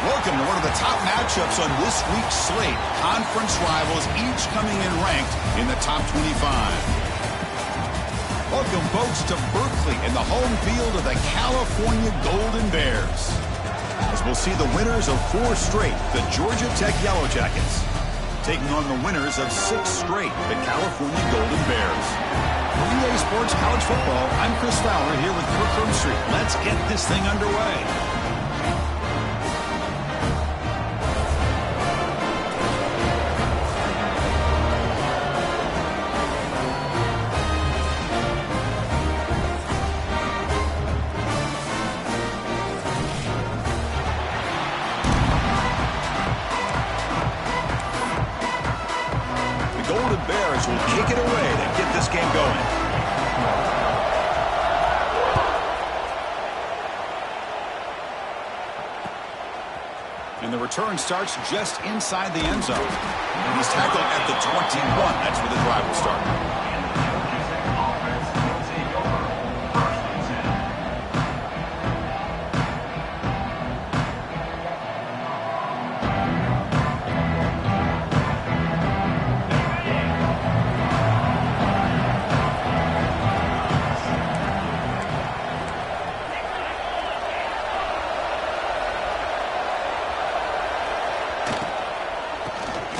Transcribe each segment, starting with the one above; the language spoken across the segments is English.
Welcome to one of the top matchups on this week's slate. Conference rivals each coming in ranked in the top 25. Welcome, folks, to Berkeley in the home field of the California Golden Bears, as we'll see the winners of 4 straight, the Georgia Tech Yellow Jackets, taking on the winners of 6 straight, the California Golden Bears. For EA Sports College Football, I'm Chris Fowler here with Kirk Herbstreit. Let's get this thing underway. Golden Bears will kick it away to get this game going. And the return starts just inside the end zone. And he's tackled at the 21. That's where the drive will start.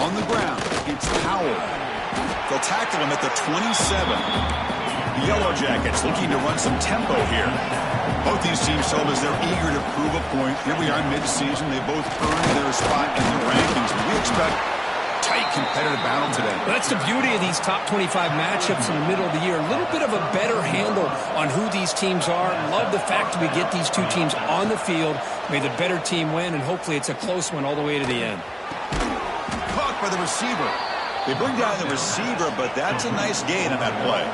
On the ground, it's Powell. They'll tackle him at the 27. The Yellow Jackets looking to run some tempo here. Both these teams told us they're eager to prove a point. Here we are mid-season. They both earned their spot in the rankings. We expect tight competitive battle today. Well, that's the beauty of these top 25 matchups in the middle of the year. A little bit of a better handle on who these teams are. Love the fact that we get these two teams on the field. May the better team win, and hopefully it's a close one all the way to the end. By the receiver. They bring down the receiver, but that's a nice gain on that play.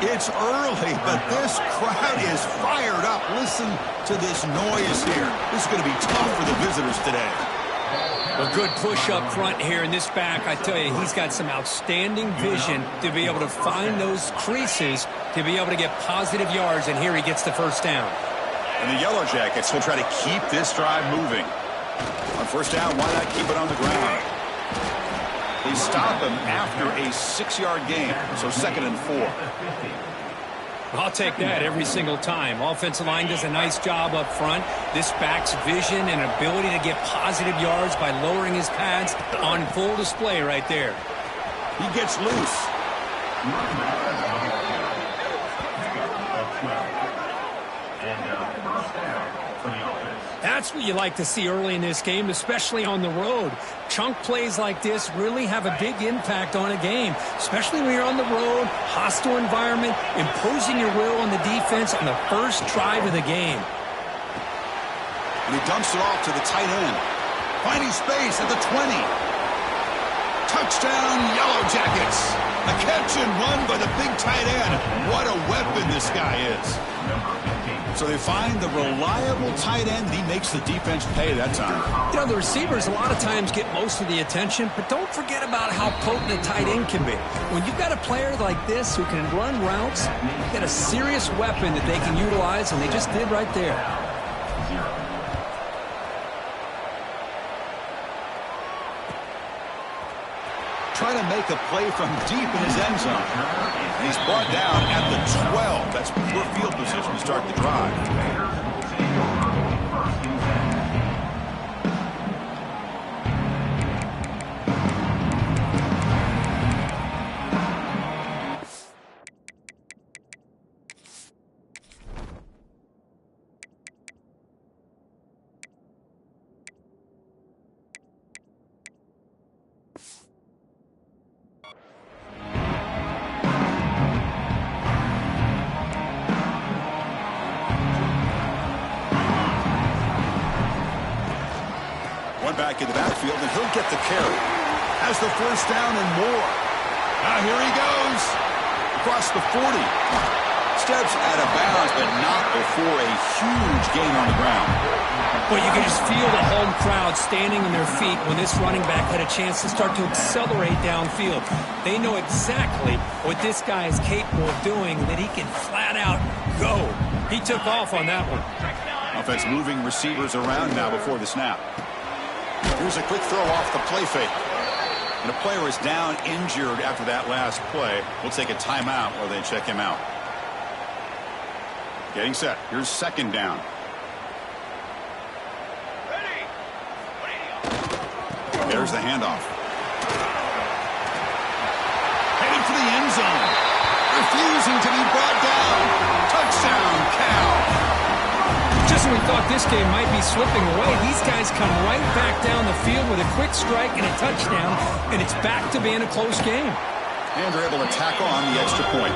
It's early, but this crowd is fired up. Listen to this noise here. This is going to be tough for the visitors today. A good push up front here in this back. I tell you, he's got some outstanding vision to be able to find those creases, to be able to get positive yards, and here he gets the first down. And the Yellow Jackets will try to keep this drive moving. On first down, why not keep it on the ground? They stop him after a 6-yard gain, so 2nd and 4. I'll take that every single time. Offensive line does a nice job up front. This back's vision and ability to get positive yards by lowering his pads on full display right there. He gets loose. That's what you like to see early in this game, especially on the road. Chunk plays like this really have a big impact on a game, especially when you're on the road, hostile environment, imposing your will on the defense on the first drive of the game. And he dumps it off to the tight end. Finding space at the 20. Touchdown, Yellow Jackets. A catch and run by the big tight end. What a weapon this guy is. So they find the reliable tight end. He makes the defense pay that time. You know, the receivers a lot of times get most of the attention, but don't forget about how potent a tight end can be. When you've got a player like this who can run routes, get a serious weapon that they can utilize, and they just did right there. Trying to make a play from deep in his end zone. And he's brought down at the 12. That's poor field position to start the drive. Back in the backfield, and he'll get the carry. Has the first down and more. Now here he goes. Across the 40. Steps out of bounds, but not before a huge gain on the ground. But you can just feel the home crowd standing on their feet when this running back had a chance to start to accelerate downfield. They know exactly what this guy is capable of doing, that he can flat out go. He took off on that one. Offense moving receivers around now before the snap. Here's a quick throw off the play fake. And a player is down injured after that last play. We'll take a timeout while they check him out. Getting set. Here's second down. There's the handoff. Headed for the end zone. Refusing to be brought down. Touchdown, Cal. Just when we thought this game might be slipping away, these guys come right back down the field with a quick strike and a touchdown, and it's back to being a close game. And they're able to tackle on the extra point.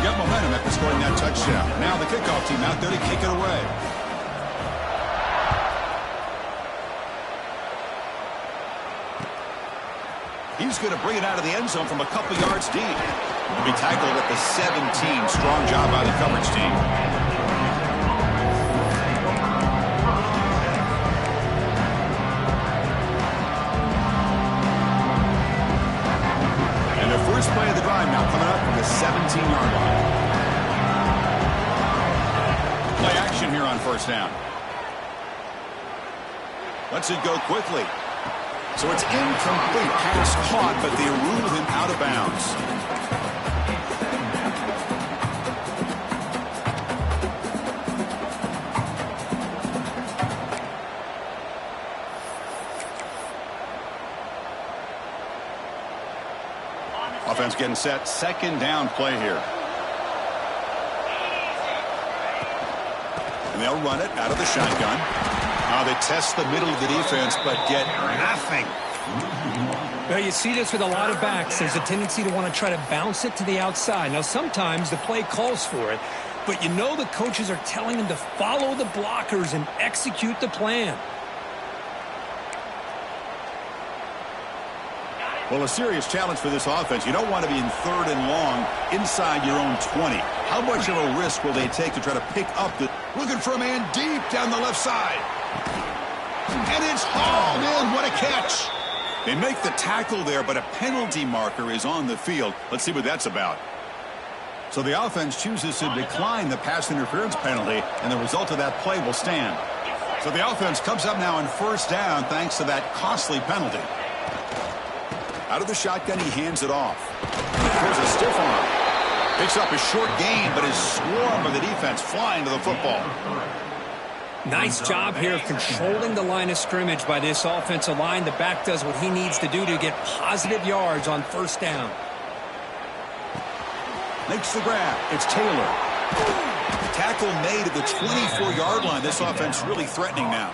Got momentum after scoring that touchdown. Now the kickoff team out there to kick it away. He's going to bring it out of the end zone from a couple yards deep. He'll be tackled at the 17. Strong job by the coverage team. And the first play of the drive now coming up from the 17-yard line. Play action here on first down. Lets it go quickly. So it's incomplete. Pass caught, but they ruled him out of bounds. Offense getting set. Second down play here. And they'll run it out of the shotgun. Now they test the middle of the defense, but get nothing. Well, you see this with a lot of backs. There's a tendency to want to try to bounce it to the outside. Now, sometimes the play calls for it, but you know the coaches are telling them to follow the blockers and execute the plan. Well, a serious challenge for this offense. You don't want to be in third and long inside your own 20. How much of a risk will they take to try to pick up the... Looking for a man deep down the left side. And it's hauled in. What a catch. They make the tackle there, but a penalty marker is on the field. Let's see what that's about. So the offense chooses to decline the pass interference penalty, and the result of that play will stand. So the offense comes up now on first down thanks to that costly penalty. Out of the shotgun, he hands it off. There's a stiff arm. Picks up a short gain, but is swarmed by the defense flying to the football. Nice job here of controlling the line of scrimmage by this offensive line. The back does what he needs to do to get positive yards on first down. Makes the grab. It's Taylor. Tackle made at the 24-yard line. This offense really threatening now.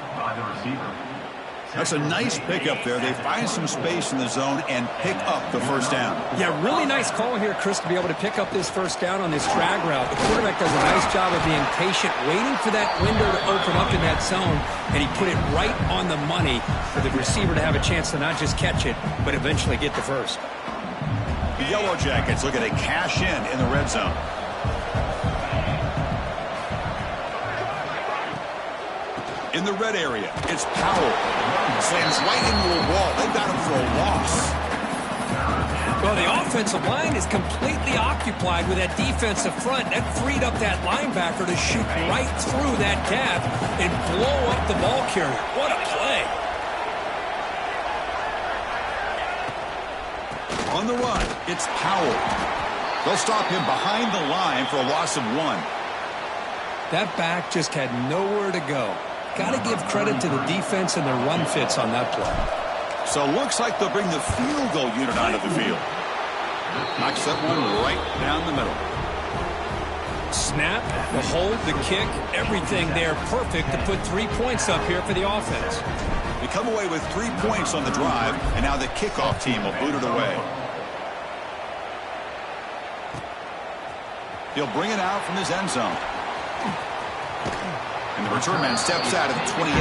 That's a nice pickup there. They find some space in the zone and pick up the first down. Yeah, really nice call here, Chris, to be able to pick up this first down on this drag route. The quarterback does a nice job of being patient, waiting for that window to open up in that zone, and he put it right on the money for the receiver to have a chance to not just catch it, but eventually get the first. The Yellow Jackets looking to cash in the red zone. In the red area, it's Powell. Slams right into a wall. They got him for a loss. Well, the offensive line is completely occupied with that defensive front. That freed up that linebacker to shoot right through that gap and blow up the ball carrier. What a play. On the run, it's Powell. They'll stop him behind the line for a loss of 1. That back just had nowhere to go. Got to give credit to the defense and the run fits on that play. So looks like they'll bring the field goal unit onto the field. Knocks that one right down the middle. Snap, the hold, the kick, everything there perfect to put 3 points up here for the offense. They come away with 3 points on the drive, and now the kickoff team will boot it away. He'll bring it out from his end zone. And the return man steps out at the 28.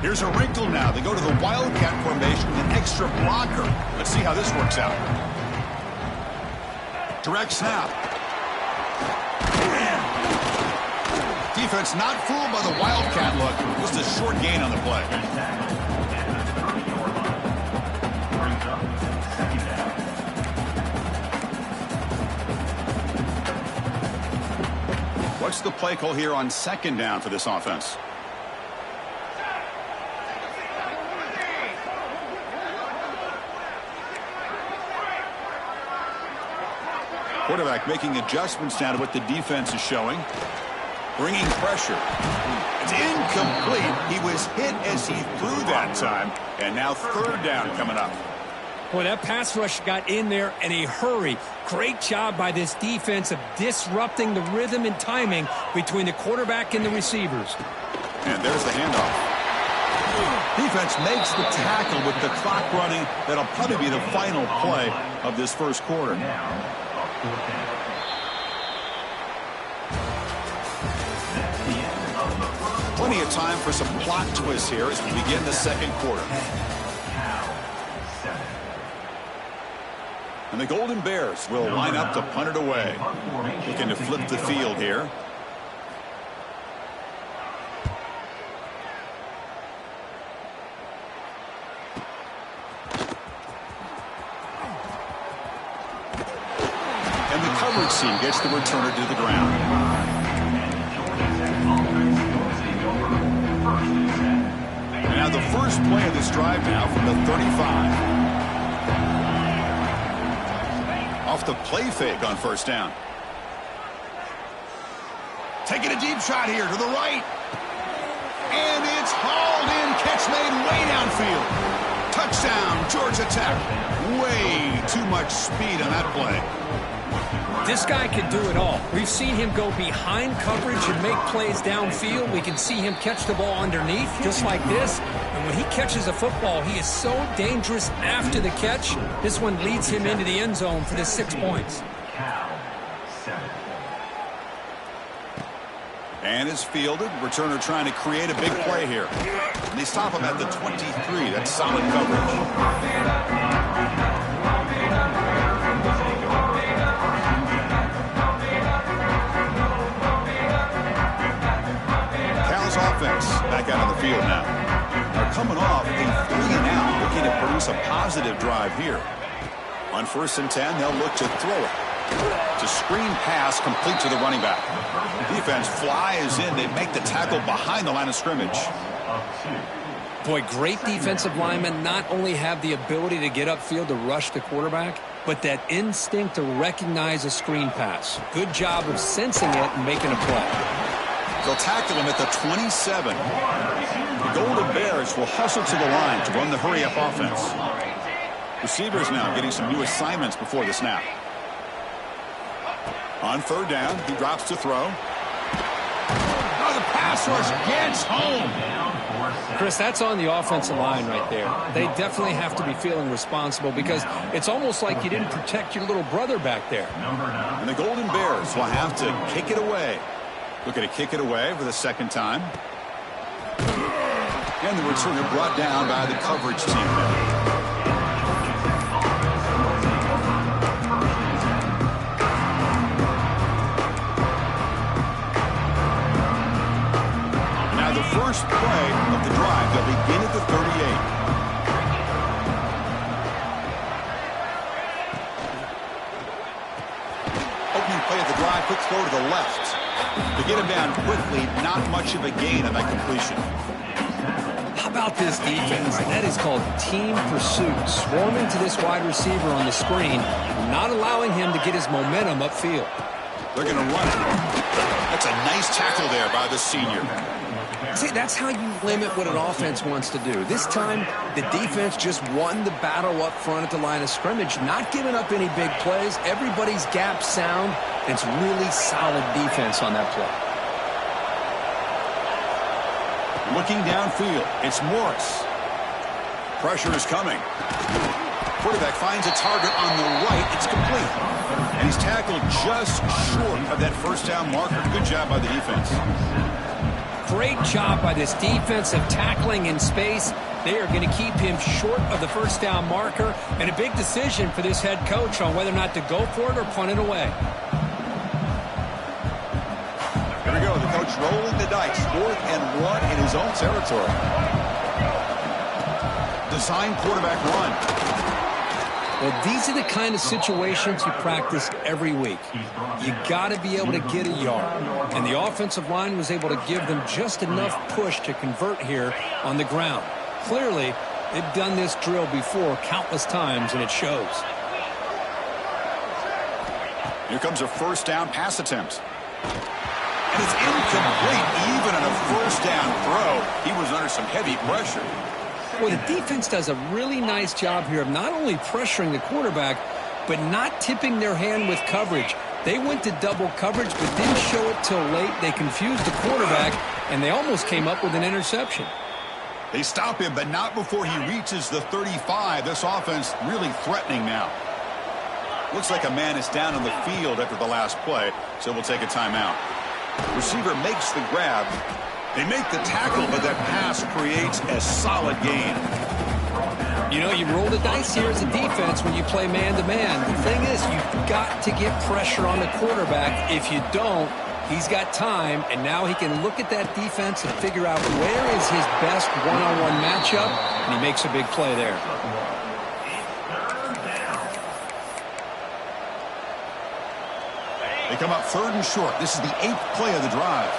Here's a wrinkle now. They go to the Wildcat formation with an extra blocker. Let's see how this works out. Direct snap. Defense not fooled by the Wildcat look. Just a short gain on the play. What's the play call here on second down for this offense? Quarterback making adjustments now to what the defense is showing. Bringing pressure. It's incomplete. He was hit as he threw that time. And now third down coming up. Boy, that pass rush got in there in a hurry. Great job by this defense of disrupting the rhythm and timing between the quarterback and the receivers. And there's the handoff. Defense makes the tackle with the clock running. That'll probably be the final play of this first quarter. Plenty of time for some plot twists here as we begin the second quarter. And the Golden Bears will line up to punt it away. Looking to flip the field here. And the coverage team gets the returner to the ground. And now the first play of this drive now from the 35. Off the play fake on first down. Taking a deep shot here to the right. And it's hauled in. Catch made way downfield. Touchdown, Georgia Tech. Way too much speed on that play. This guy can do it all. We've seen him go behind coverage and make plays downfield. We can see him catch the ball underneath, just like this. And when he catches a football, he is so dangerous after the catch. This one leads him into the end zone for the 6 points. And is fielded. Returner trying to create a big play here. And they stop him at the 23. That's solid coverage. Offense back out on the field now. They're coming off a 3-and-out, looking to produce a positive drive here. On 1st and 10, they'll look to throw it. It's a screen pass complete to the running back. Defense flies in. They make the tackle behind the line of scrimmage. Boy, great defensive linemen not only have the ability to get upfield to rush the quarterback, but that instinct to recognize a screen pass. Good job of sensing it and making a play. They'll tackle him at the 27. The Golden Bears will hustle to the line to run the hurry-up offense. Receivers now getting some new assignments before the snap. On third down, he drops to throw. Oh, the pass rush gets home. Chris, that's on the offensive line right there. They definitely have to be feeling responsible because it's almost like you didn't protect your little brother back there. And the Golden Bears will have to kick it away. Looking to kick it away for the second time. And the returner brought down by the coverage team. Now the first play of the drive. They'll begin at the 38. Opening play of the drive. Quick throw to the left. To get him down quickly, not much of a gain on that completion. How about this defense? That is called team pursuit. Swarming to this wide receiver on the screen, not allowing him to get his momentum upfield. They're going to run it. That's a nice tackle there by the senior. See, that's how you limit what an offense wants to do. This time, the defense just won the battle up front at the line of scrimmage, not giving up any big plays. Everybody's gap sound. It's really solid defense on that play. Looking downfield, it's Morris. Pressure is coming. Quarterback finds a target on the right. It's complete. And he's tackled just short of that first down marker. Good job by the defense. Great job by this defense of tackling in space. They are going to keep him short of the first down marker. And a big decision for this head coach on whether or not to go for it or punt it away. Here we go. The coach coach rolling the dice. 4th and 1 in his own territory. Design quarterback run. Well, these are the kind of situations you practice every week. You got to be able to get a yard. And the offensive line was able to give them just enough push to convert here on the ground. Clearly, they've done this drill before countless times, and it shows. Here comes a first down pass attempt. And it's incomplete. Even on a first down throw, he was under some heavy pressure. Well, the defense does a really nice job here of not only pressuring the quarterback, but not tipping their hand with coverage. They went to double coverage, but didn't show it till late. They confused the quarterback, and they almost came up with an interception. They stop him, but not before he reaches the 35. This offense really threatening now. Looks like a man is down on the field after the last play, so we'll take a timeout. Receiver makes the grab. They make the tackle, but that pass creates a solid gain. You know, you roll the dice here as a defense when you play man-to-man. The thing is, you've got to get pressure on the quarterback. If you don't, he's got time, and now he can look at that defense and figure out where is his best one-on-one matchup, and he makes a big play there. They come up 3rd and short. This is the 8th play of the drive.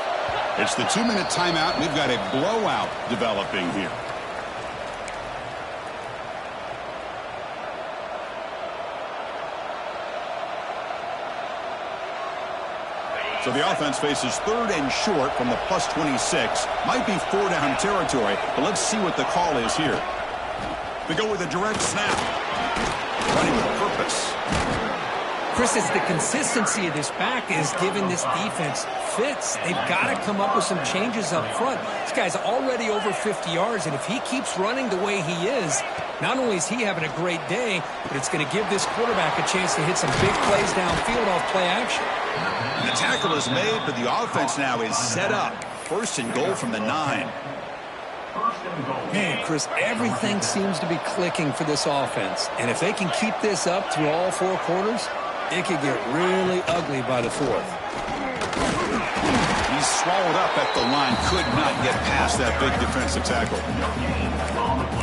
It's the 2-minute timeout. We've got a blowout developing here. So the offense faces 3rd and short from the +26. Might be 4-down territory, but let's see what the call is here. They go with a direct snap. Running with purpose. Chris, it's the consistency of this back is giving this defense fits. They've got to come up with some changes up front. This guy's already over 50 yards, and if he keeps running the way he is, not only is he having a great day, but it's going to give this quarterback a chance to hit some big plays downfield off play action. The tackle is made, but the offense now is set up. 1st and goal from the 9. Man, Chris, everything seems to be clicking for this offense. And if they can keep this up through all 4 quarters, it could get really ugly by the 4th. He's swallowed up at the line. Could not get past that big defensive tackle.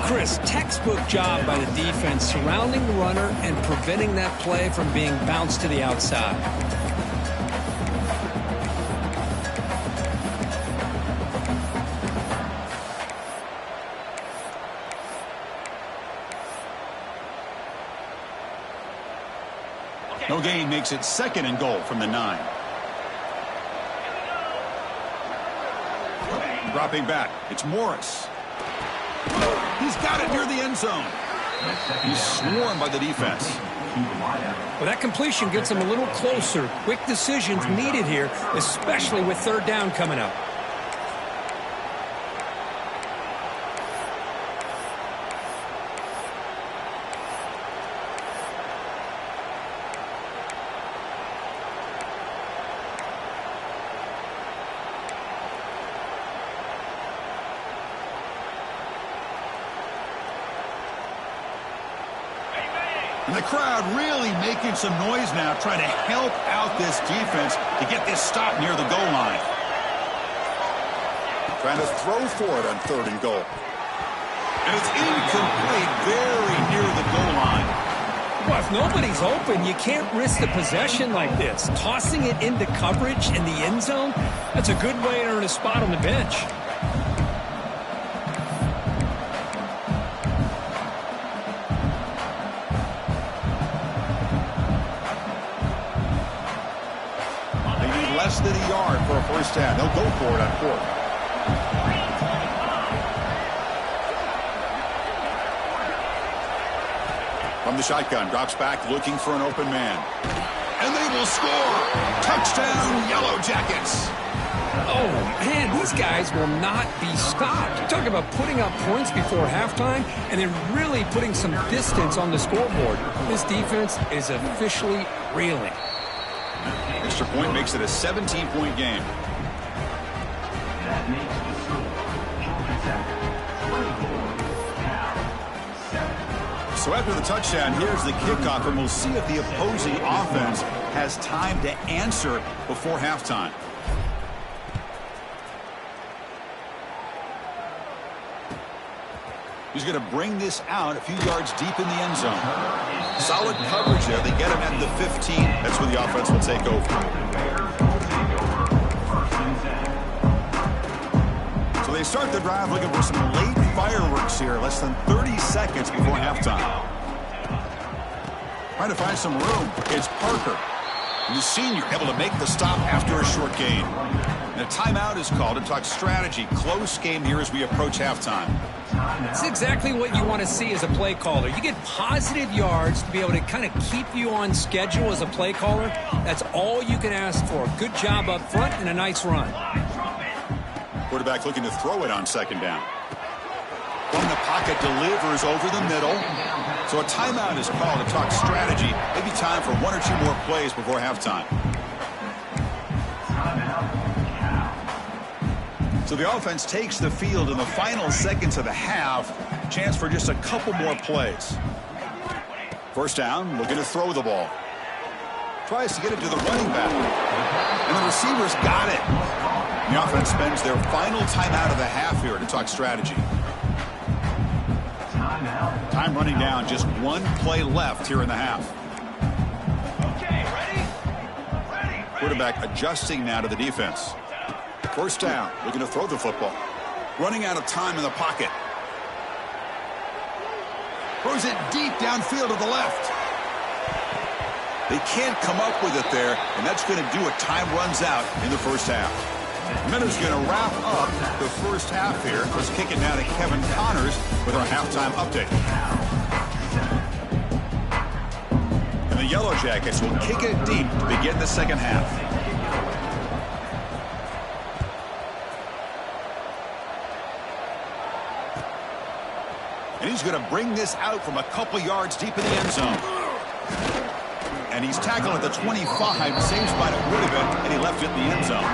Chris, textbook job by the defense surrounding the runner and preventing that play from being bounced to the outside. No gain makes it 2nd and goal from the 9. Dropping back. It's Morris. He's got it near the end zone. He's swarmed by the defense. Well, that completion gets him a little closer. Quick decisions needed here, especially with 3rd down coming up. And the crowd really making some noise now, trying to help out this defense to get this stop near the goal line. Trying to throw for it on 3rd and goal. And it's incomplete, very near the goal line. Well, if nobody's open, you can't risk the possession like this. Tossing it into coverage in the end zone, that's a good way to earn a spot on the bench. Less than a yard for a first down. They'll go for it on 4th. From the shotgun, drops back looking for an open man. And they will score. Touchdown, Yellow Jackets. Oh, man, these guys will not be stopped. You talk about putting up points before halftime and then really putting some distance on the scoreboard. This defense is officially reeling. Extra point makes it a 17-point game. So after the touchdown, here's the kickoff, and we'll see if the opposing offense has time to answer before halftime. He's going to bring this out a few yards deep in the end zone. Solid coverage there. They get him at the 15. That's where the offense will take over. So they start the drive looking for some late fireworks here. Less than 30 seconds before halftime. Trying to find some room. It's Parker. And the senior able to make the stop after a short gain. And a timeout is called to talk strategy. Close game here as we approach halftime. It's exactly what you want to see as a play caller. You get positive yards to be able to kind of keep you on schedule as a play caller. That's all you can ask for. Good job up front and a nice run. Quarterback looking to throw it on second down. From the pocket, delivers over the middle. So a timeout is called to talk strategy. Maybe time for one or two more plays before halftime. So the offense takes the field in the final seconds of the half. Chance for just a couple more plays. First down, looking to throw the ball. Tries to get it to the running back. And the receivers got it. The offense spends their final timeout of the half here to talk strategy. Time running down, just one play left here in the half. Okay, ready? Quarterback adjusting now to the defense. First down, looking to throw the football. Running out of time in the pocket. Throws it deep downfield to the left. They can't come up with it there, and that's going to do it. Time runs out in the first half. Miller's going to wrap up the first half here. Let's kick it now to Kevin Connors with our halftime update. And the Yellow Jackets will kick it deep to begin the second half. And he's going to bring this out from a couple yards deep in the end zone. And he's tackled at the 25. Same spot it would have been, and he left it in the end zone.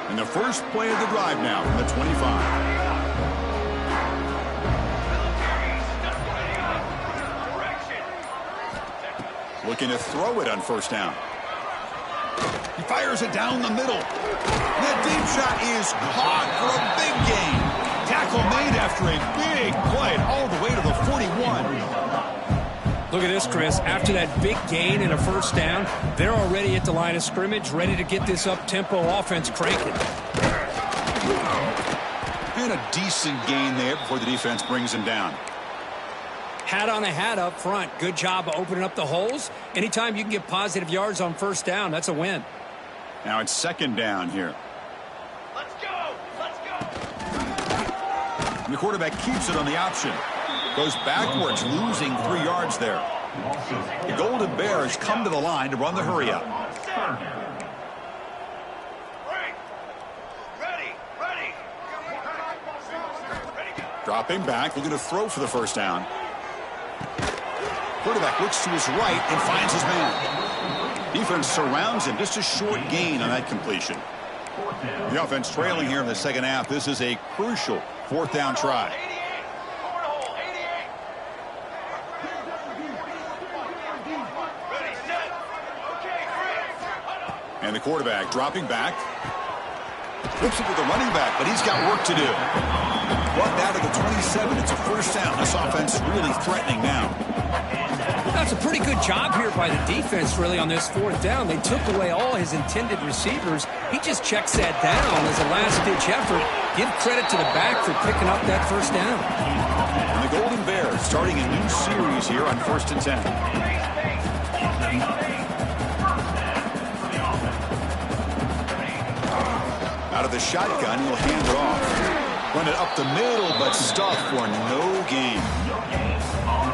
And the first play of the drive now from the 25. Looking to throw it on first down. He fires it down the middle. That deep shot is caught for a big gain. Tackle made after a big play all the way to the 41. Look at this, Chris. After that big gain and a first down, they're already at the line of scrimmage, ready to get this up-tempo offense cranking. And a decent gain there before the defense brings him down. Hat on a hat up front. Good job of opening up the holes. Anytime you can get positive yards on first down, that's a win. Now it's second down here. Let's go! Let's go! And the quarterback keeps it on the option. Goes backwards, losing 3 yards there. The Golden Bears come to the line to run the hurry up. Ready. Dropping back, looking to throw for the first down. Quarterback looks to his right and finds his man. Defense surrounds him. Just a short gain on that completion. The offense trailing here in the second half. This is a crucial fourth down try. 88. Ready, set. Okay, great. And the quarterback dropping back. Flips it to the running back, but he's got work to do. Brought down to the 27. It's a first down. This offense really threatening now. That's a pretty good job here by the defense, really, on this fourth down. They took away all his intended receivers. He just checks that down as a last-ditch effort. Give credit to the back for picking up that first down. And the Golden Bears starting a new series here on 1st and 10. Out of the shotgun, he'll hand it off. Run it up the middle, but stuffed for no gain.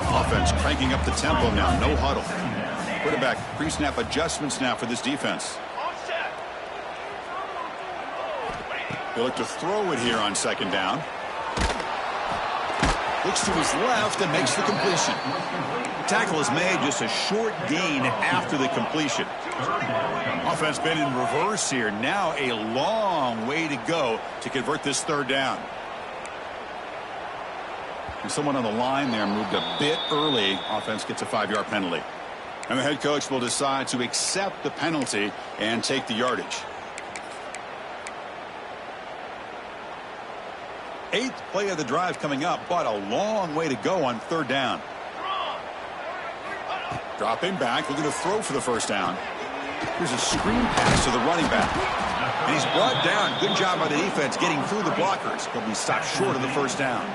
Offense cranking up the tempo now. No huddle. Quarterback pre-snap adjustments now for this defense. They look to throw it here on second down. Looks to his left and makes the completion. Tackle is made, just a short gain after the completion. Offense been in reverse here. Now a long way to go to convert this third down. And someone on the line there moved a bit early. Offense gets a 5-yard penalty. And the head coach will decide to accept the penalty and take the yardage. 8th play of the drive coming up, but a long way to go on 3rd down. Dropping back, looking to throw for the first down. Here's a screen pass to the running back. And he's brought down. Good job by the defense getting through the blockers. He'll be stopped short of the first down.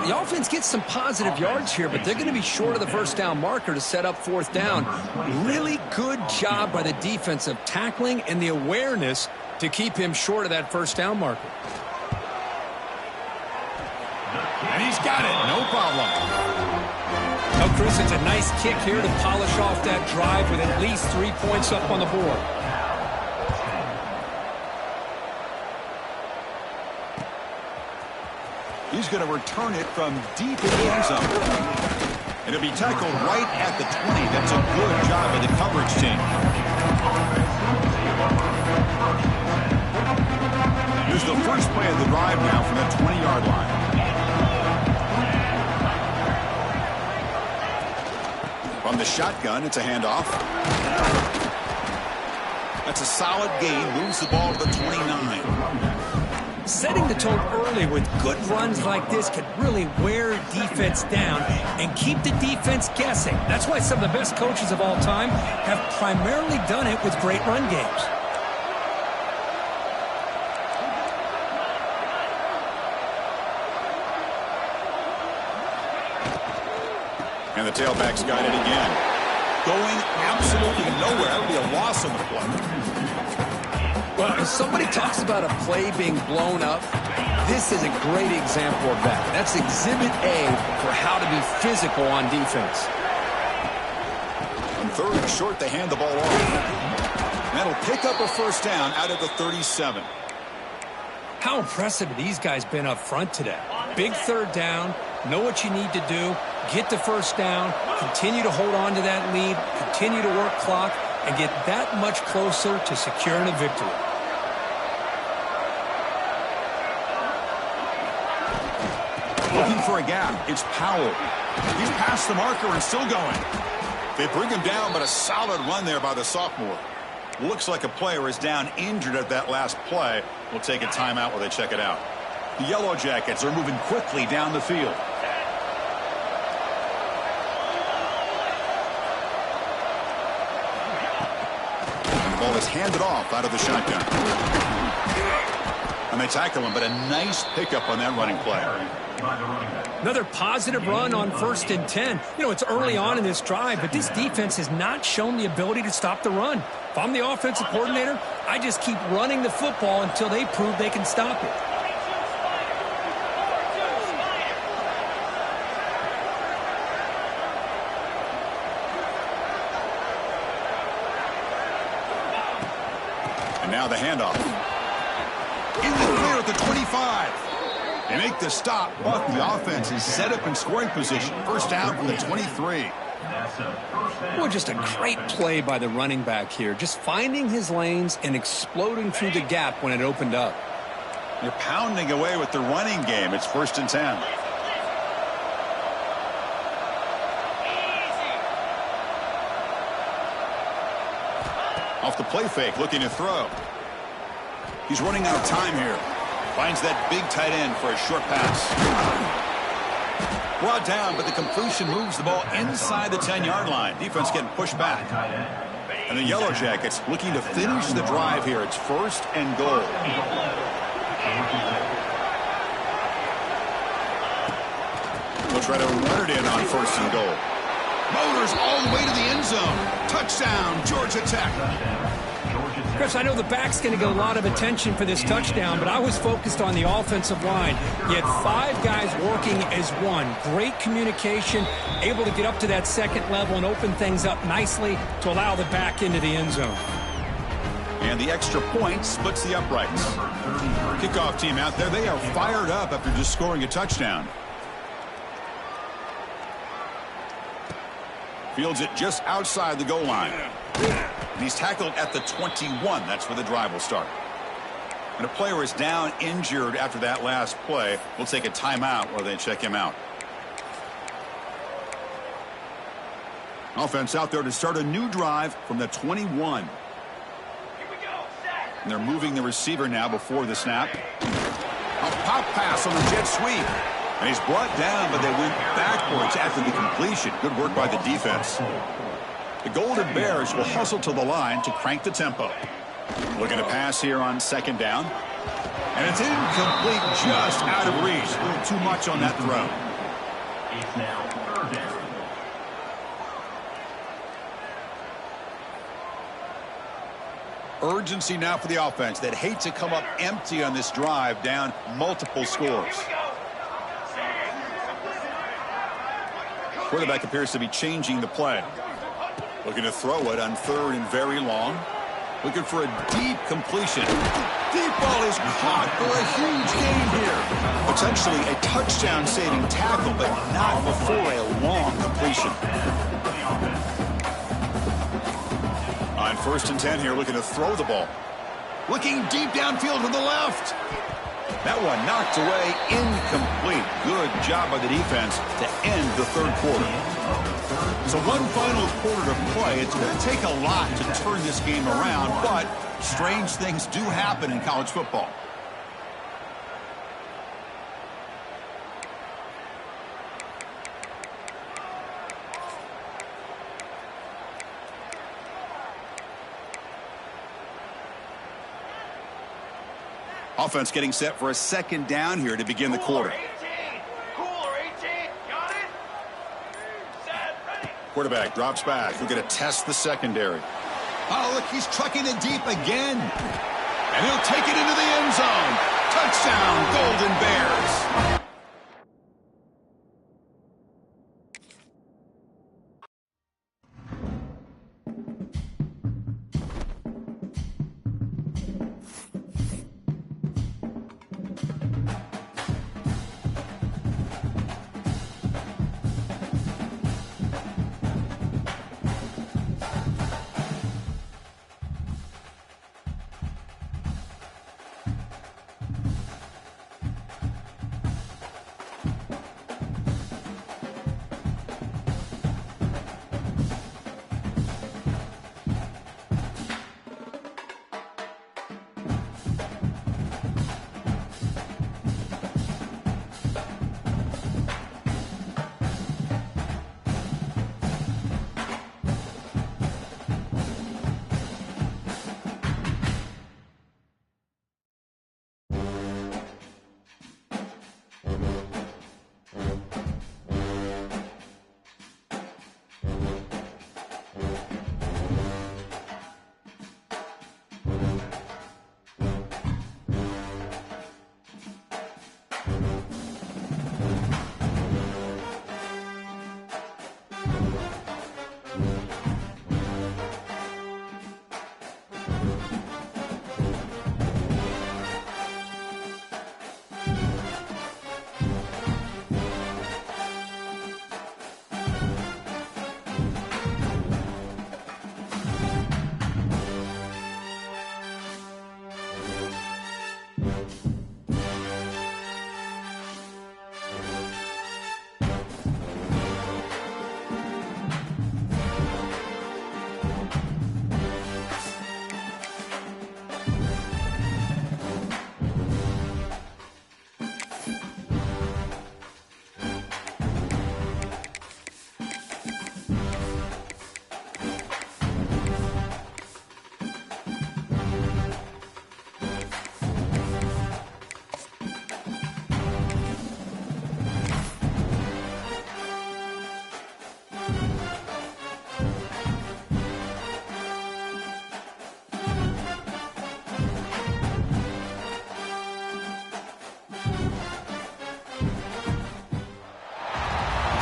The offense gets some positive yards here, but they're going to be short of the first down marker to set up 4th down. Really good job by the defense of tackling and the awareness to keep him short of that first down marker. And he's got it. No problem. Well, Chris, it's a nice kick here to polish off that drive with at least 3 points up on the board. He's going to return it from deep in the end zone. And it'll be tackled right at the 20. That's a good job by the coverage team. Here's the first play of the drive now from the 20-yard line. From the shotgun, it's a handoff. That's a solid gain. Moves the ball to the 29. Setting the tone early with good runs like this can really wear defense down and keep the defense guessing. That's why some of the best coaches of all time have primarily done it with great run games. And the tailback's got it again. Going absolutely nowhere. That would be a loss on the play. Well, if somebody talks about a play being blown up, this is a great example of that. That's exhibit A for how to be physical on defense. On 3rd and short, they hand the ball off. That'll pick up a first down out of the 37. How impressive have these guys been up front today? Big 3rd down, know what you need to do, get the first down, continue to hold on to that lead, continue to work clock, and get that much closer to securing a victory. Looking for a gap. It's Powell. He's past the marker and still going. They bring him down, but a solid run there by the sophomore. Looks like a player is down injured at that last play. We'll take a timeout while they check it out. The Yellow Jackets are moving quickly down the field. And the ball is handed off out of the shotgun. And they tackle him, but a nice pickup on that running play. Another positive run on 1st and 10. You know, it's early on in this drive, but this defense has not shown the ability to stop the run. If I'm the offensive coordinator, I just keep running the football until they prove they can stop it. And now the handoff. In the clear at the 25. They make the stop, but the offense is set up in scoring position. First down from the 23. Well, just a great play by the running back here. Just finding his lanes and exploding through the gap when it opened up. You're pounding away with the running game. It's 1st and 10. Off the play fake, looking to throw. He's running out of time here. Finds that big tight end for a short pass. Brought down, but the completion moves the ball inside the 10-yard line. Defense getting pushed back. And the Yellow Jackets looking to finish the drive here. It's 1st and goal. We'll try to run it in on 1st and goal. Motors all the way to the end zone. Touchdown, Georgia Tech. Chris, I know the back's going to get a lot of attention for this touchdown, but I was focused on the offensive line. You had 5 guys working as one. Great communication, able to get up to that 2nd level and open things up nicely to allow the back into the end zone. And the extra point splits the uprights. Kickoff team out there, they are fired up after just scoring a touchdown. Fields it just outside the goal line. And he's tackled at the 21. That's where the drive will start. When a player is down injured after that last play, we'll take a timeout while they check him out. Offense out there to start a new drive from the 21. Here we go. Set. And they're moving the receiver now before the snap. A pop pass on the jet sweep. And he's brought down, but they went backwards after the completion. Good work by the defense. The Golden Bears will hustle to the line to crank the tempo. Looking to pass here on second down. And it's incomplete, just out of reach. A little too much on that throw. It's now third down. Urgency now for the offense that hate to come up empty on this drive, down multiple scores. Quarterback appears to be changing the play. Looking to throw it on third and very long. Looking for a deep completion. Deep ball is caught for a huge gain here. Potentially a touchdown-saving tackle, but not before a long completion. On 1st and 10 here, looking to throw the ball. Looking deep downfield to the left. That one knocked away, incomplete. Good job by the defense to end the third quarter. So one final quarter to play. It's going to take a lot to turn this game around, but strange things do happen in college football. Offense getting set for a second down here to begin the quarter. Cooler 18. Got it? Set. Ready. Quarterback drops back. We're going to test the secondary. Oh, look, he's trucking it deep again. And he'll take it into the end zone. Touchdown, Golden Bears.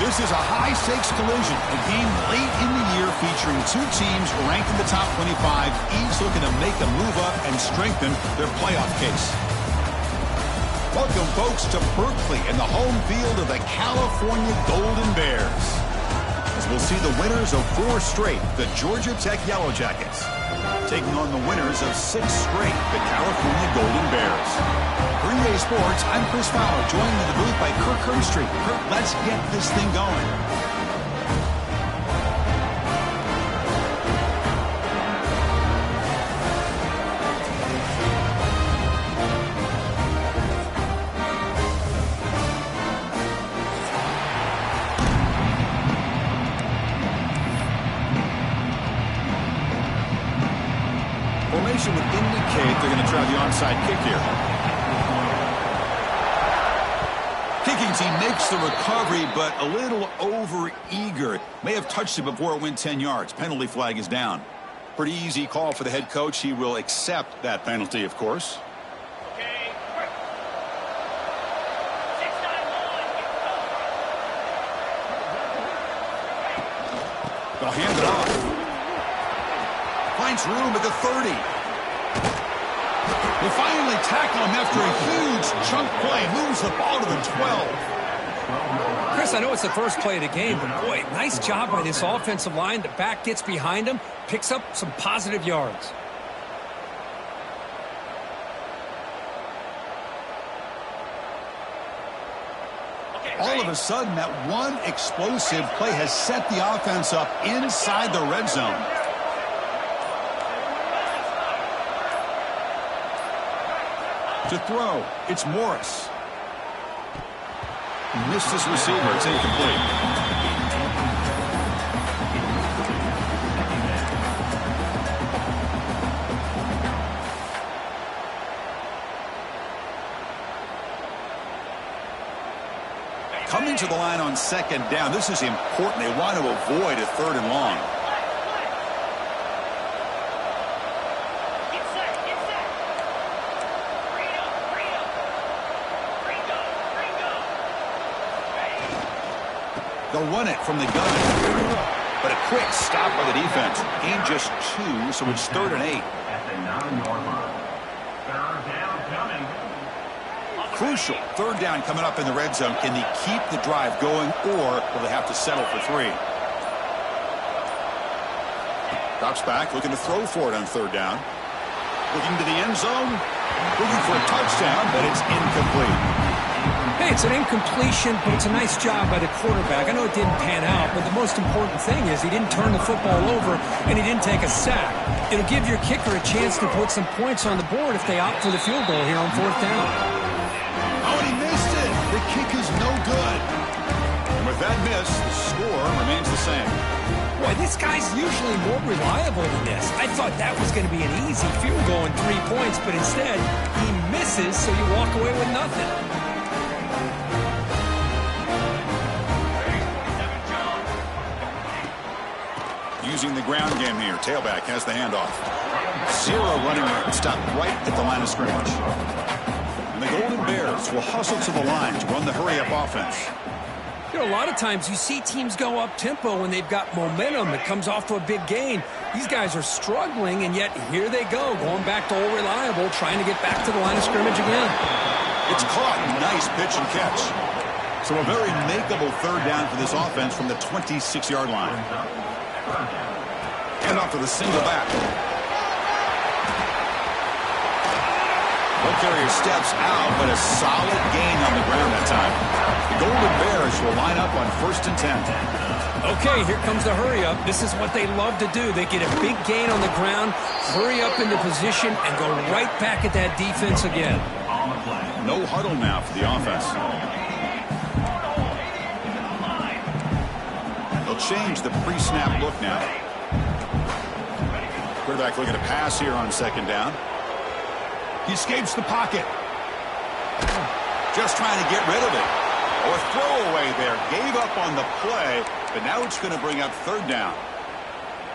This is a high-stakes collision, a game late in the year featuring two teams ranked in the top 25, each looking to make a move up and strengthen their playoff case. Welcome, folks, to Berkeley and the home field of the California Golden Bears, as we'll see the winners of 4 straight, the Georgia Tech Yellow Jackets. taking on the winners of 6 straight, the California Golden Bears. For EA Sports, I'm Chris Fowler, joined in the booth by Kirk Herbstreit. Kirk, let's get this thing going. Formation would indicate they're going to try the onside kick here. Kicking team makes the recovery, but a little over-eager. May have touched it before it went 10 yards. Penalty flag is down. Pretty easy call for the head coach. He will accept that penalty, of course. Okay, quick. 6-9-1. They'll hand it off. Finds room at the 30. They finally tackle him after a huge chunk play. Moves the ball to the 12. Chris, I know it's the first play of the game, but boy, nice job by this offensive line. The back gets behind him, picks up some positive yards. All of a sudden, that one explosive play has set the offense up inside the red zone. To throw, it's Morris. Missed his receiver. It's incomplete. Coming to the line on second down. This is important. They want to avoid a 3rd and long. They'll run it from the gun. But a quick stop by the defense. Gain just 2, so it's 3rd and 8. At the 9-yard line. 3rd down coming. Crucial. 3rd down coming up in the red zone. Can they keep the drive going, or will they have to settle for 3? Drops back, looking to throw for it on 3rd down. Looking to the end zone. Looking for a touchdown, but it's incomplete. Hey, it's an incompletion, but it's a nice job by the quarterback. I know it didn't pan out, but the most important thing is he didn't turn the football over and he didn't take a sack. It'll give your kicker a chance to put some points on the board if they opt for the field goal here on 4th down. Oh, and he missed it. The kick is no good. And with that miss, the score remains the same. Boy, this guy's usually more reliable than this. I thought that was going to be an easy field goal and 3 points, but instead he misses, so you walk away with nothing. Using the ground game here. Tailback has the handoff. 0 running room. Stopped right at the line of scrimmage. And the Golden Bears will hustle to the line to run the hurry-up offense. You know, a lot of times you see teams go up-tempo when they've got momentum that comes off to a big gain. These guys are struggling, and yet here they go, going back to old reliable, trying to get back to the line of scrimmage again. It's caught. Nice pitch and catch. So a very makeable 3rd down for this offense from the 26-yard line. Hand off to the single back. Ball carrier steps out, but a solid gain on the ground that time. The Golden Bears will line up on 1st and 10. Okay, here comes the hurry up. This is what they love to do. They get a big gain on the ground, hurry up into position, and go right back at that defense again. No huddle now for the offense. They'll change the pre-snap look now. Quarterback looking to pass here on 2nd down. He escapes the pocket. Just trying to get rid of it. Or throwaway there. Gave up on the play, but now it's going to bring up 3rd down.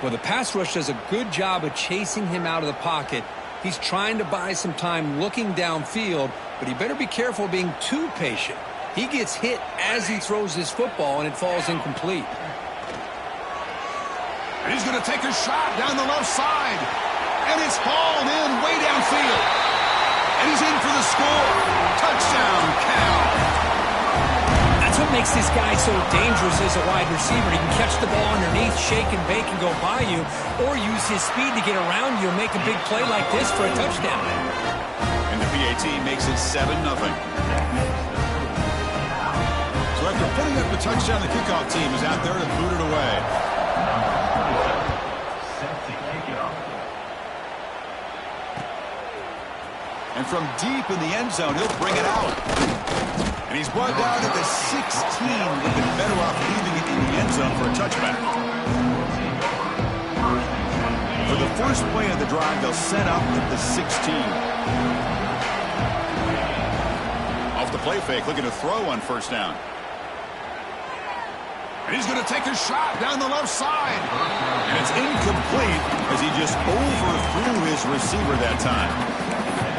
Well, the pass rush does a good job of chasing him out of the pocket. He's trying to buy some time looking downfield, but he better be careful being too patient. He gets hit as he throws his football, and it falls incomplete. And he's going to take a shot down the left side. And it's hauled in way downfield. And he's in for the score. Touchdown, Cal. That's what what makes this guy so dangerous as a wide receiver. He can catch the ball underneath, shake and bake and go by you, or use his speed to get around you and make a big play like this for a touchdown. And the PAT makes it 7-0. So after putting up the touchdown, the kickoff team is out there to boot it away. And from deep in the end zone, he'll bring it out. And he's brought down at the 16. They've been better off leaving it in the end zone for a touchback. For the first play of the drive, they'll set up at the 16. Off the play fake, looking to throw on first down. And he's going to take a shot down the left side. And it's incomplete as he just overthrew his receiver that time.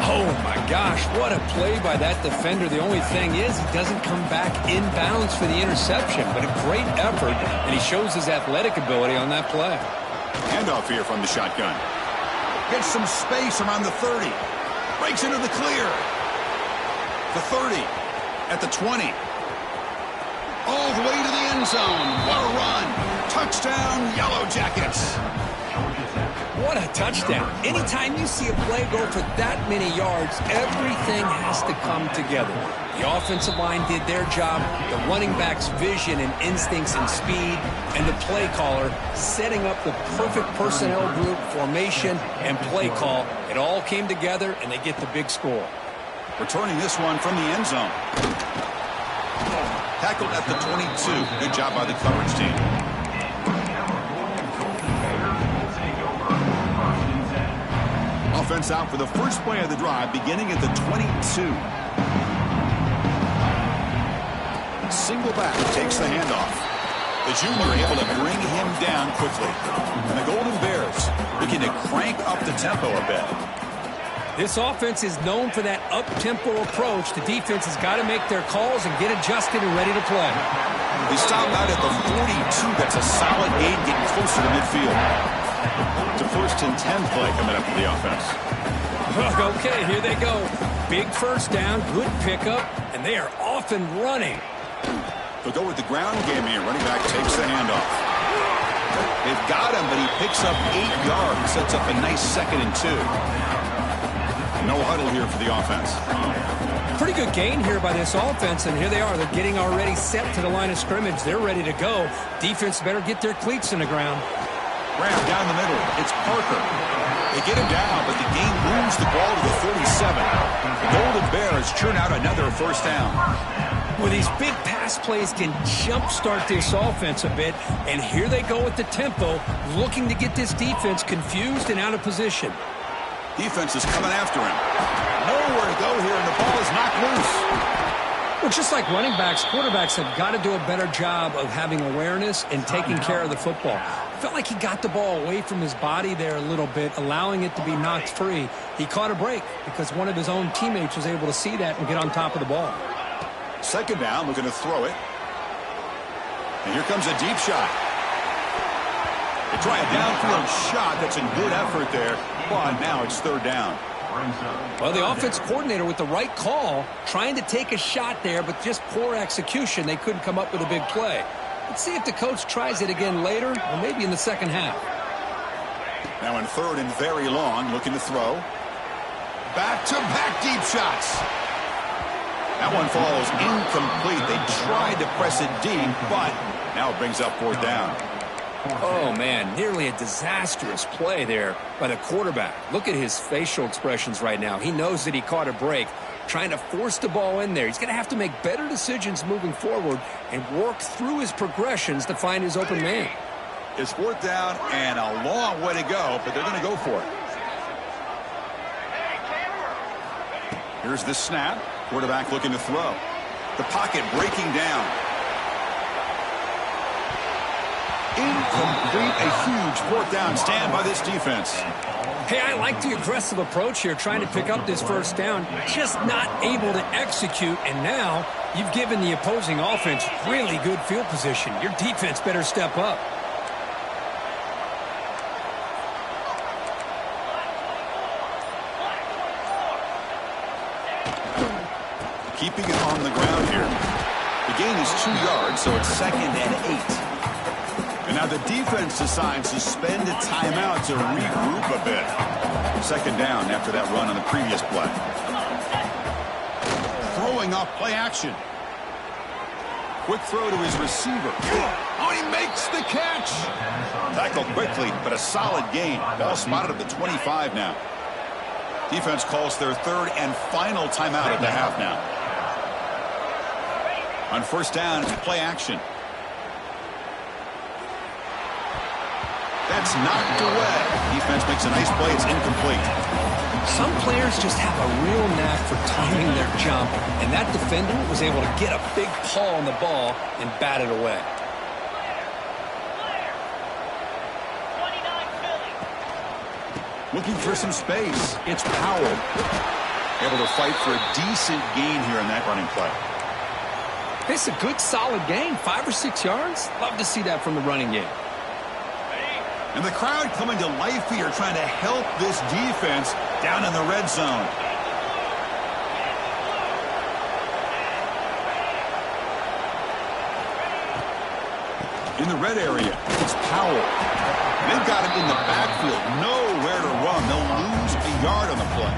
Oh, my gosh, what a play by that defender. The only thing is he doesn't come back inbounds for the interception, but a great effort, and he shows his athletic ability on that play. Handoff here from the shotgun. Gets some space around the 30. Breaks into the clear. The 30. At the 20. All the way to the end zone. What a run. Touchdown, Yellow Jackets. What a touchdown. Anytime you see a play go for that many yards, everything has to come together. The offensive line did their job, the running back's vision and instincts and speed, and the play caller setting up the perfect personnel group, formation, and play call. It all came together, and they get the big score. Returning this one from the end zone. Tackled at the 22. Good job by the coverage team. Offense out for the first play of the drive, beginning at the 22. Single back takes the handoff. The junior able to bring him down quickly. And the Golden Bears looking to crank up the tempo a bit. This offense is known for that up-tempo approach. The defense has got to make their calls and get adjusted and ready to play. They stop out at the 42. That's a solid gain, getting closer to midfield. It's a first and 10 play coming up for the offense. Okay, here they go. Big first down, good pickup, and they are off and running. They'll go with the ground game here. Running back takes the handoff. They've got him, but he picks up 8 yards. Sets up a nice 2nd and 2. No huddle here for the offense. Pretty good gain here by this offense, and here they are. They're getting already set to the line of scrimmage. They're ready to go. Defense better get their cleats in the ground. Graham down the middle. It's Parker. They get him down, but the game moves the ball to the 37. The Golden Bears churn out another first down. Well, these big pass plays can jumpstart this offense a bit, and here they go with the tempo, looking to get this defense confused and out of position. Defense is coming after him. Nowhere to go here, and the ball is knocked loose. Well, just like running backs, quarterbacks have got to do a better job of having awareness and taking care of the football. I felt like he got the ball away from his body there a little bit, allowing it to be knocked free. He caught a break because one of his own teammates was able to see that and get on top of the ball. Second down, looking to throw it. And here comes a deep shot. They try a downfield shot. That's a good effort there, but now it's third down. Well, the offense coordinator with the right call, trying to take a shot there, but just poor execution. They couldn't come up with a big play. Let's see if the coach tries it again later, or maybe in the second half. Now in third and very long, looking to throw. Back-to-back deep shots. That one falls incomplete. They tried to press it deep, but now it brings up fourth down. Oh, man, nearly a disastrous play there by the quarterback. Look at his facial expressions right now. He knows that he caught a break, trying to force the ball in there. He's going to have to make better decisions moving forward and work through his progressions to find his open man. It's fourth down and a long way to go, but they're going to go for it. Here's the snap. Quarterback looking to throw. The pocket breaking down. Incomplete, a huge fourth down stand by this defense. Hey, I like the aggressive approach here, trying to pick up this first down, just not able to execute, and now you've given the opposing offense really good field position. Your defense better step up. Keeping it on the ground here. The gain is 2 yards, so it's 2nd and 8. And now the defense decides to spend a timeout to regroup a bit. 2nd down after that run on the previous play. Throwing off play action. Quick throw to his receiver. Oh, he makes the catch. Tackled quickly, but a solid gain. Ball spotted at the 25 now. Defense calls their 3rd and final timeout at the half now. On 1st down, it's play action. That's knocked away. Defense makes a nice play. It's incomplete. Some players just have a real knack for timing their jump, and that defender was able to get a big paw on the ball and bat it away. Looking for some space. It's Powell. Able to fight for a decent gain here in that running play. It's a good, solid gain. 5 or 6 yards. Love to see that from the running game. And the crowd coming to life here, trying to help this defense down in the red zone. In the red area, it's Powell. They've got him in the backfield, nowhere to run. They'll lose a yard on the play.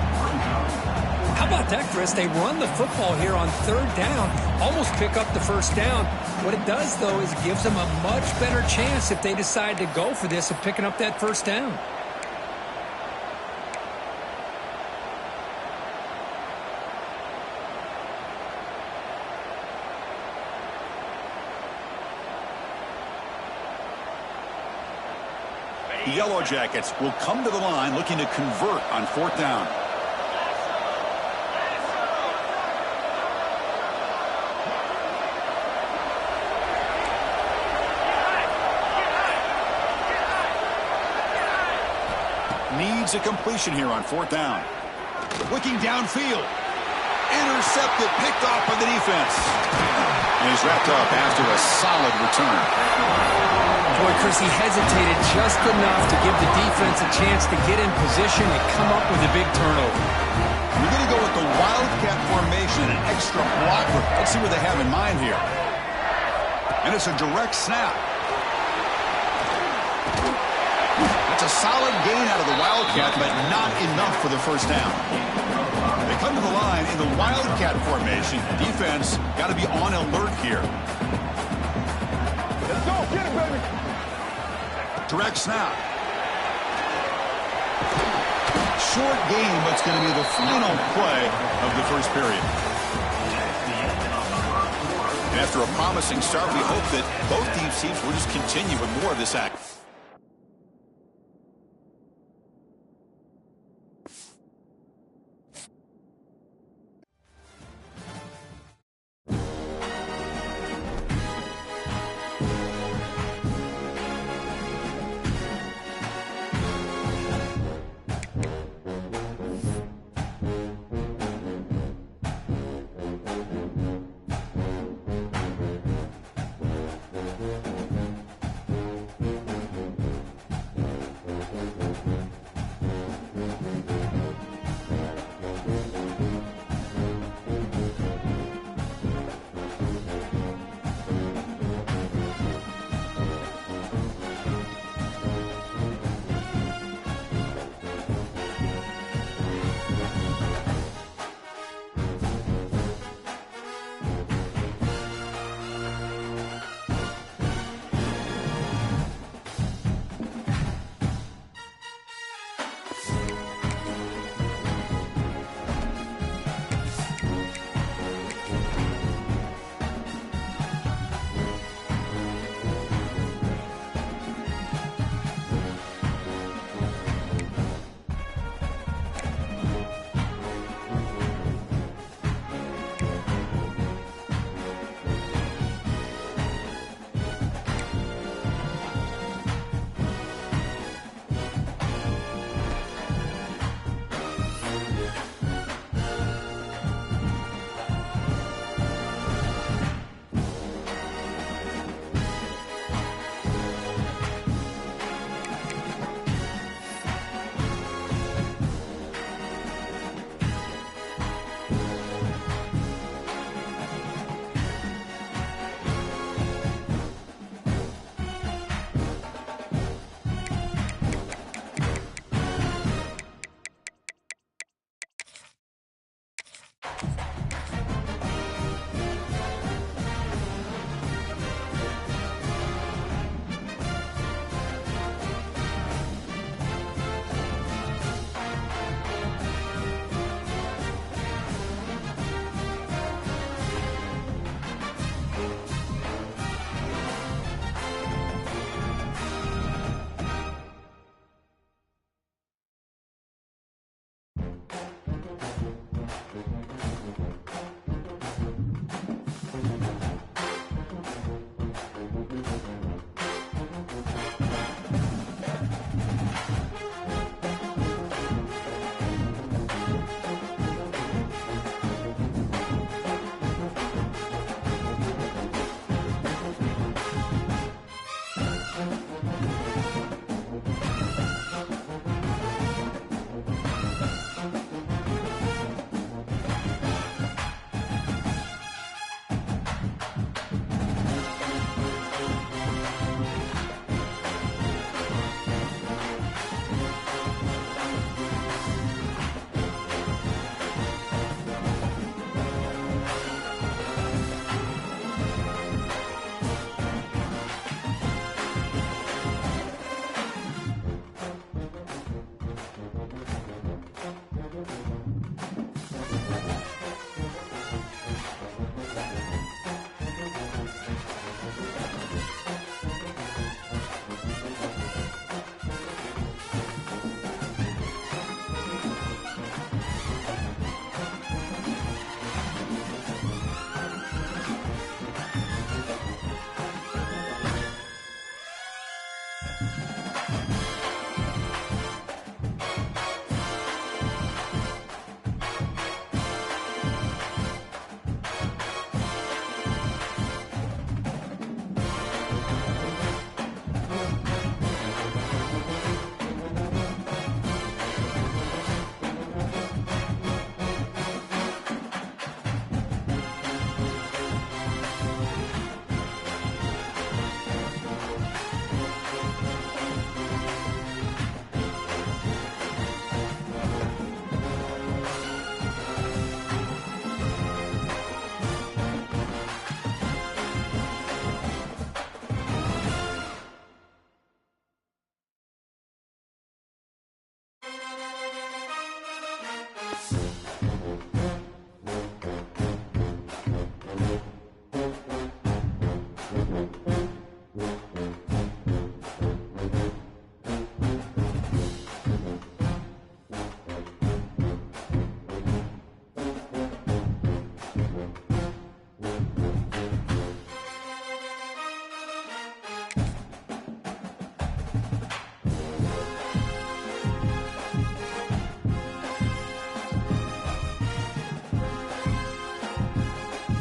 How about that, Chris? They run the football here on 3rd down, almost pick up the 1st down. What it does, though, is it gives them a much better chance if they decide to go for this of picking up that 1st down. The Yellow Jackets will come to the line looking to convert on 4th down. Needs a completion here on 4th down. Looking downfield. Intercepted, picked off by the defense. And he's wrapped up after a solid return. Boy, Chris, he hesitated just enough to give the defense a chance to get in position and come up with a big turnover. We're going to go with the Wildcat formation, an extra blocker. Let's see what they have in mind here. And it's a direct snap. That's a solid gain out of the Wildcat, but not enough for the 1st down. They come to the line in the Wildcat formation. Defense got to be on alert here. Let's go. Get it, baby. Direct snap. Short game, but it's going to be the final play of the 1st period. And after a promising start, we hope that both these teams will just continue with more of this act.